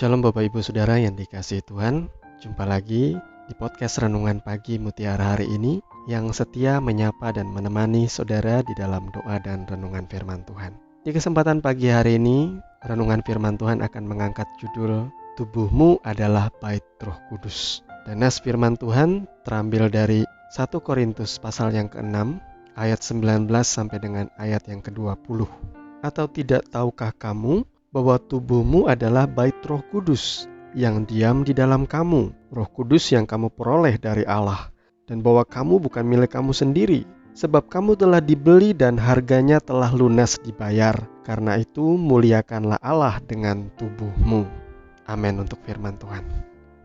Shalom Bapak Ibu Saudara yang dikasihi Tuhan. Jumpa lagi di podcast Renungan Pagi Mutiara hari ini yang setia menyapa dan menemani saudara di dalam doa dan renungan firman Tuhan. Di kesempatan pagi hari ini, renungan firman Tuhan akan mengangkat judul Tubuhmu adalah Bait Roh Kudus. Dan nas firman Tuhan terambil dari 1 Korintus pasal yang ke-6 ayat 19 sampai dengan ayat yang ke-20. Atau tidak tahukah kamu bahwa tubuhmu adalah bait Roh Kudus yang diam di dalam kamu, Roh Kudus yang kamu peroleh dari Allah, dan bahwa kamu bukan milik kamu sendiri, sebab kamu telah dibeli dan harganya telah lunas dibayar. Karena itu muliakanlah Allah dengan tubuhmu. Amin untuk firman Tuhan.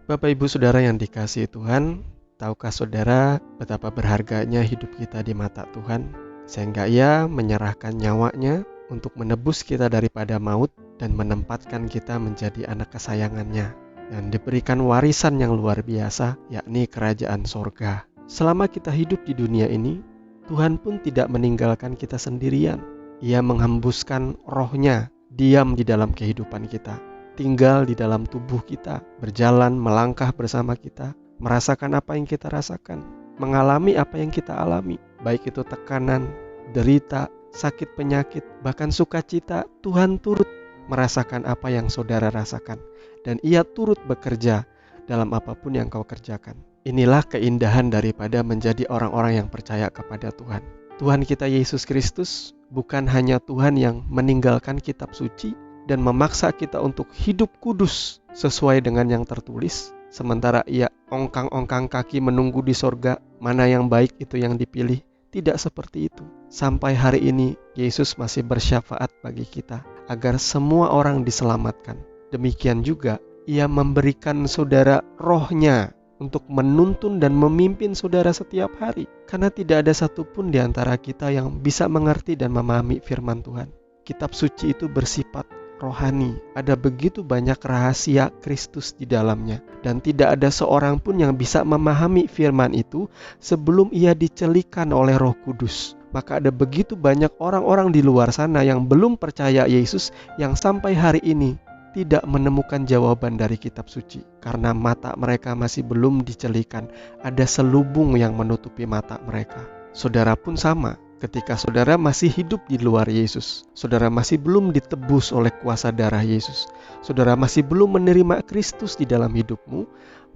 Bapak Ibu Saudara yang dikasihi Tuhan, tahukah saudara betapa berharganya hidup kita di mata Tuhan, sehingga Ia menyerahkan nyawanya untuk menebus kita daripada maut dan menempatkan kita menjadi anak kesayangannya dan diberikan warisan yang luar biasa, yakni kerajaan sorga. Selama kita hidup di dunia ini, Tuhan pun tidak meninggalkan kita sendirian. Ia menghembuskan rohnya, diam di dalam kehidupan kita, tinggal di dalam tubuh kita, berjalan, melangkah bersama kita, merasakan apa yang kita rasakan, mengalami apa yang kita alami, baik itu tekanan, derita, sakit penyakit, bahkan sukacita. Tuhan turut merasakan apa yang saudara rasakan, dan Ia turut bekerja dalam apapun yang kau kerjakan. Inilah keindahan daripada menjadi orang-orang yang percaya kepada Tuhan. Tuhan kita Yesus Kristus bukan hanya Tuhan yang meninggalkan kitab suci dan memaksa kita untuk hidup kudus sesuai dengan yang tertulis, sementara Ia ongkang-ongkang kaki menunggu di sorga mana yang baik itu yang dipilih. Tidak seperti itu. Sampai hari ini Yesus masih bersyafaat bagi kita agar semua orang diselamatkan. Demikian juga Ia memberikan saudara rohnya untuk menuntun dan memimpin saudara setiap hari. Karena tidak ada satupun di antara kita yang bisa mengerti dan memahami firman Tuhan. Kitab suci itu bersifat rohani, ada begitu banyak rahasia Kristus di dalamnya, dan tidak ada seorang pun yang bisa memahami firman itu sebelum ia dicelikan oleh Roh Kudus. Maka ada begitu banyak orang-orang di luar sana yang belum percaya Yesus, yang sampai hari ini tidak menemukan jawaban dari kitab suci, karena mata mereka masih belum dicelikan. Ada selubung yang menutupi mata mereka. Saudara pun sama. Ketika saudara masih hidup di luar Yesus, saudara masih belum ditebus oleh kuasa darah Yesus, saudara masih belum menerima Kristus di dalam hidupmu,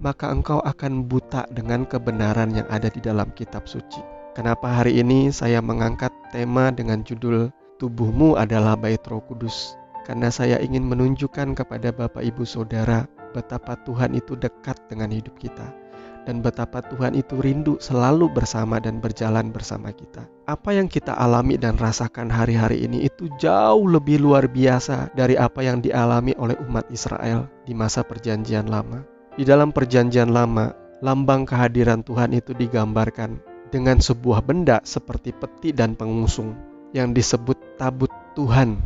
maka engkau akan buta dengan kebenaran yang ada di dalam kitab suci. Kenapa hari ini saya mengangkat tema dengan judul Tubuhmu adalah Bait Roh Kudus? Karena saya ingin menunjukkan kepada Bapak Ibu Saudara betapa Tuhan itu dekat dengan hidup kita, dan betapa Tuhan itu rindu selalu bersama dan berjalan bersama kita. Apa yang kita alami dan rasakan hari-hari ini itu jauh lebih luar biasa dari apa yang dialami oleh umat Israel di masa perjanjian lama. Di dalam perjanjian lama, lambang kehadiran Tuhan itu digambarkan dengan sebuah benda seperti peti dan pengusung yang disebut tabut Tuhan.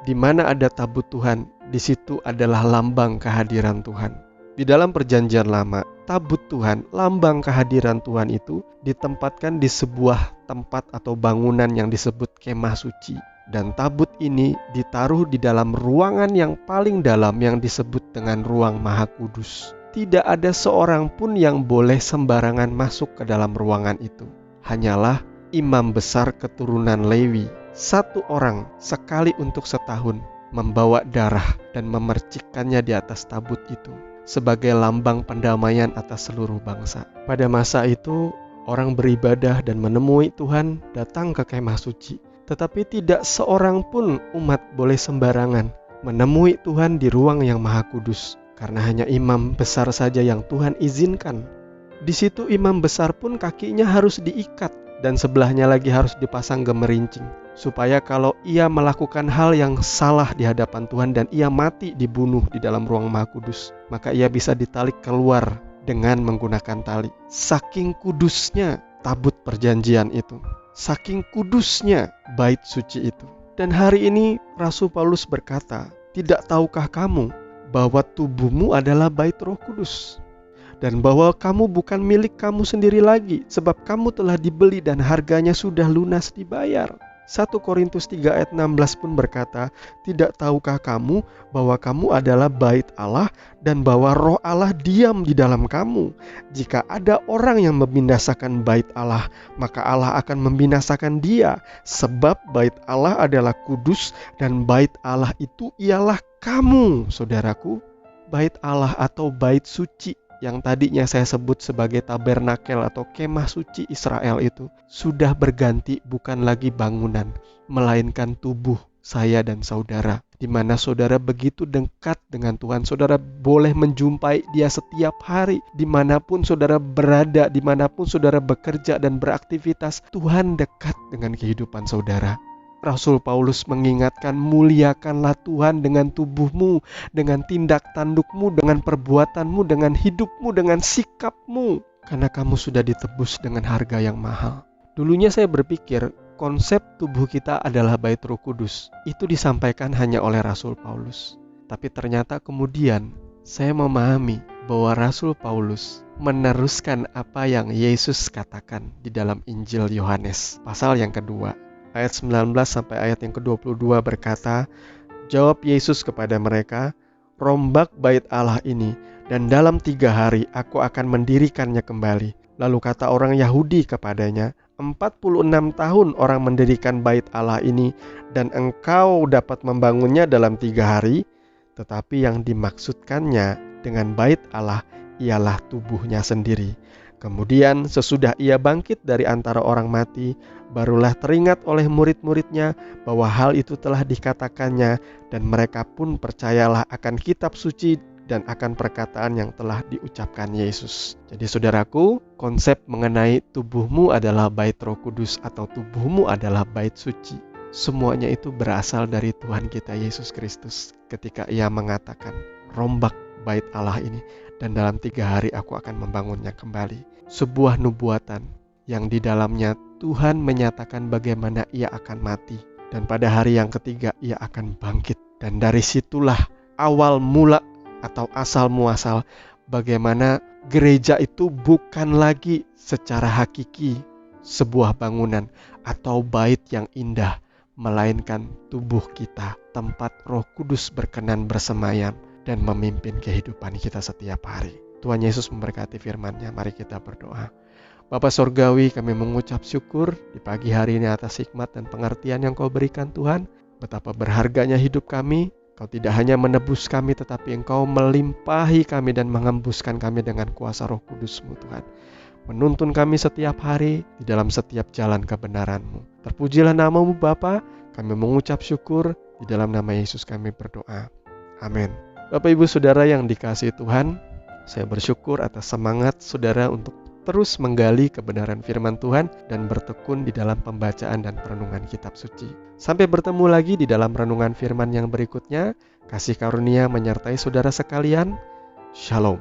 Di mana ada tabut Tuhan, di situ adalah lambang kehadiran Tuhan. Di dalam perjanjian lama, tabut Tuhan, lambang kehadiran Tuhan itu ditempatkan di sebuah tempat atau bangunan yang disebut kemah suci. Dan tabut ini ditaruh di dalam ruangan yang paling dalam yang disebut dengan ruang Maha Kudus. Tidak ada seorang pun yang boleh sembarangan masuk ke dalam ruangan itu. Hanyalah imam besar keturunan Lewi, satu orang sekali untuk setahun, membawa darah dan memercikkannya di atas tabut itu sebagai lambang pendamaian atas seluruh bangsa. Pada masa itu, orang beribadah dan menemui Tuhan datang ke kemah suci. Tetapi tidak seorang pun umat boleh sembarangan menemui Tuhan di ruang yang Maha Kudus, karena hanya imam besar saja yang Tuhan izinkan. Di situ imam besar pun kakinya harus diikat dan sebelahnya lagi harus dipasang gemerincing, supaya kalau ia melakukan hal yang salah di hadapan Tuhan dan ia mati dibunuh di dalam ruang Maha Kudus, maka ia bisa ditarik keluar dengan menggunakan tali. Saking kudusnya tabut perjanjian itu, saking kudusnya bait suci itu. Dan hari ini Rasul Paulus berkata, tidak tahukah kamu bahwa tubuhmu adalah bait Roh Kudus? Dan bahwa kamu bukan milik kamu sendiri lagi, sebab kamu telah dibeli dan harganya sudah lunas dibayar. 1 Korintus 3 ayat 16 pun berkata, "Tidak tahukah kamu bahwa kamu adalah bait Allah dan bahwa roh Allah diam di dalam kamu? Jika ada orang yang membinasakan bait Allah, maka Allah akan membinasakan dia. Sebab bait Allah adalah kudus dan bait Allah itu ialah kamu." Saudaraku, bait Allah atau bait suci yang tadinya saya sebut sebagai tabernakel atau kemah suci Israel itu sudah berganti bukan lagi bangunan, melainkan tubuh saya dan saudara, di mana saudara begitu dekat dengan Tuhan. Saudara boleh menjumpai Dia setiap hari, dimanapun saudara berada, dimanapun saudara bekerja dan beraktivitas. Tuhan dekat dengan kehidupan saudara. Rasul Paulus mengingatkan, muliakanlah Tuhan dengan tubuhmu, dengan tindak tandukmu, dengan perbuatanmu, dengan hidupmu, dengan sikapmu. Karena kamu sudah ditebus dengan harga yang mahal. Dulunya saya berpikir konsep tubuh kita adalah bait Roh Kudus. Itu disampaikan hanya oleh Rasul Paulus. Tapi ternyata kemudian saya memahami bahwa Rasul Paulus meneruskan apa yang Yesus katakan di dalam Injil Yohanes, pasal yang kedua. Ayat 19 sampai ayat yang ke-22 berkata, "Jawab Yesus kepada mereka, 'Rombak bait Allah ini, dan dalam 3 hari aku akan mendirikannya kembali.' Lalu kata orang Yahudi kepadanya, 46 tahun orang mendirikan bait Allah ini, dan engkau dapat membangunnya dalam 3 hari? Tetapi yang dimaksudkannya dengan bait Allah ialah tubuhnya sendiri." Kemudian sesudah ia bangkit dari antara orang mati, barulah teringat oleh murid-muridnya bahwa hal itu telah dikatakannya, dan mereka pun percayalah akan kitab suci dan akan perkataan yang telah diucapkan Yesus. Jadi saudaraku, konsep mengenai tubuhmu adalah bait Roh Kudus atau tubuhmu adalah bait suci, semuanya itu berasal dari Tuhan kita Yesus Kristus ketika Ia mengatakan, "Rombak bait Allah ini, dan dalam 3 hari aku akan membangunnya kembali." Sebuah nubuatan yang di dalamnya Tuhan menyatakan bagaimana Ia akan mati, dan pada hari yang ketiga Ia akan bangkit. Dan dari situlah awal mula atau asal muasal bagaimana gereja itu bukan lagi secara hakiki sebuah bangunan atau bait yang indah, melainkan tubuh kita, tempat Roh Kudus berkenan bersemayam dan memimpin kehidupan kita setiap hari. Tuhan Yesus memberkati firman-Nya. Mari kita berdoa. Bapa Sorgawi, kami mengucap syukur di pagi hari ini atas hikmat dan pengertian yang Kau berikan Tuhan. Betapa berharganya hidup kami. Kau tidak hanya menebus kami, tetapi Engkau melimpahi kami dan mengembuskan kami dengan kuasa Roh Kudus-Mu Tuhan. Menuntun kami setiap hari di dalam setiap jalan kebenaran-Mu. Terpujilah nama-Mu Bapa. Kami mengucap syukur di dalam nama Yesus kami berdoa. Amin. Bapak Ibu Saudara yang dikasihi Tuhan, saya bersyukur atas semangat saudara untuk terus menggali kebenaran firman Tuhan dan bertekun di dalam pembacaan dan perenungan kitab suci. Sampai bertemu lagi di dalam renungan firman yang berikutnya. Kasih karunia menyertai saudara sekalian. Shalom.